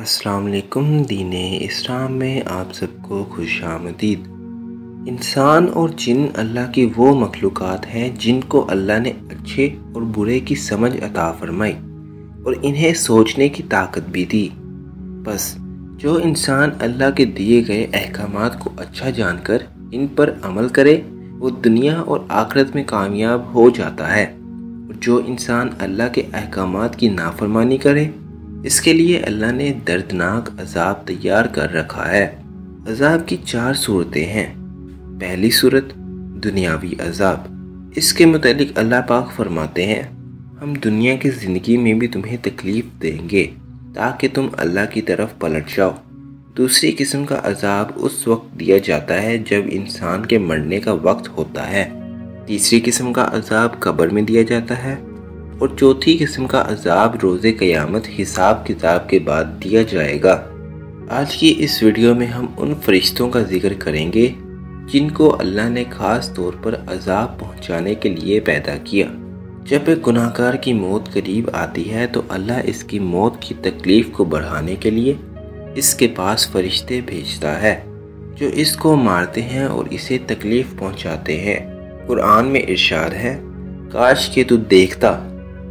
अस्सलाम वालेकुम। दीन इस्लाम में आप सबको खुश आमदीद। इंसान और जिन अल्लाह की वो मखलूक़ात हैं जिनको अल्लाह ने अच्छे और बुरे की समझ अता फरमाई और इन्हें सोचने की ताकत भी दी। बस जो इंसान अल्लाह के दिए गए अहकामात को अच्छा जानकर इन पर अमल करे वो दुनिया और आखिरत में कामयाब हो जाता है, और जो इंसान अल्लाह के अहकामात की नाफरमानी करे इसके लिए अल्लाह ने दर्दनाक अजाब तैयार कर रखा है। अजाब की 4 सूरतें हैं। पहली सूरत दुनियावी अजाब। इसके मुतालिक अल्लाह पाक फरमाते हैं, हम दुनिया की ज़िंदगी में भी तुम्हें तकलीफ़ देंगे ताकि तुम अल्लाह की तरफ पलट जाओ। दूसरी किस्म का अजाब उस वक्त दिया जाता है जब इंसान के मरने का वक्त होता है। तीसरी किस्म का अजाब कब्र में दिया जाता है, और चौथी किस्म का अजाब रोज़े क़यामत हिसाब किताब के बाद दिया जाएगा। आज की इस वीडियो में हम उन फरिश्तों का जिक्र करेंगे जिनको अल्लाह ने ख़ास तौर पर अजाब पहुंचाने के लिए पैदा किया। जब एक गुनाहगार की मौत करीब आती है तो अल्लाह इसकी मौत की तकलीफ़ को बढ़ाने के लिए इसके पास फरिश्ते भेजता है जो इसको मारते हैं और इसे तकलीफ़ पहुंचाते हैं। कुरान में इरशाद है, काश के तू देखता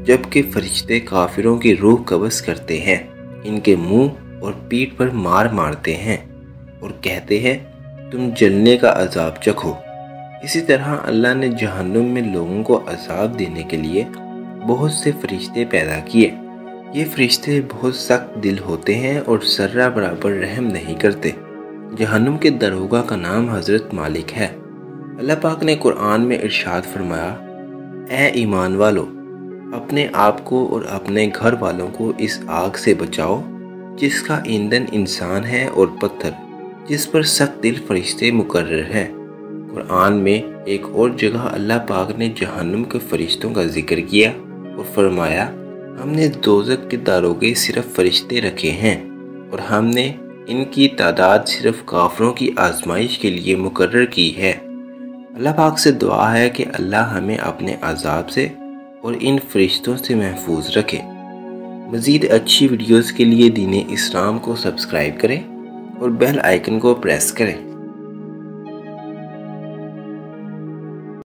जबकि फरिश्ते काफिरों की रूह कब्ज़ करते हैं, इनके मुंह और पीठ पर मार मारते हैं और कहते हैं तुम जलने का अजाब चखो। इसी तरह अल्लाह ने जहन्नुम में लोगों को अजाब देने के लिए बहुत से फरिश्ते पैदा किए। ये फरिश्ते बहुत सख्त दिल होते हैं और सर्रा बराबर रहम नहीं करते। जहन्नुम के दरोगा का नाम हज़रत मालिक है। अल्लाह पाक ने कुरान में इरशाद फरमाया, ए ईमान वालो, अपने आप को और अपने घर वालों को इस आग से बचाओ जिसका ईंधन इंसान है और पत्थर जिस पर सख्त दिल फरिश्ते मुकर्रर हैं। कुरान में एक और जगह अल्लाह पाक ने जहन्नुम के फरिश्तों का जिक्र किया और फरमाया, हमने दोज़ख के दारोगे सिर्फ फरिश्ते रखे हैं और हमने इनकी तादाद सिर्फ काफरों की आजमाइश के लिए मुकर्रर की है। अल्लाह पाक से दुआ है कि अल्लाह हमें अपने अजाब से और इन फरिश्तों से महफूज रखे। मज़ीद अच्छी वीडियोस के लिए दीन इस्लाम को सब्सक्राइब करें और बेल आइकन को प्रेस करें।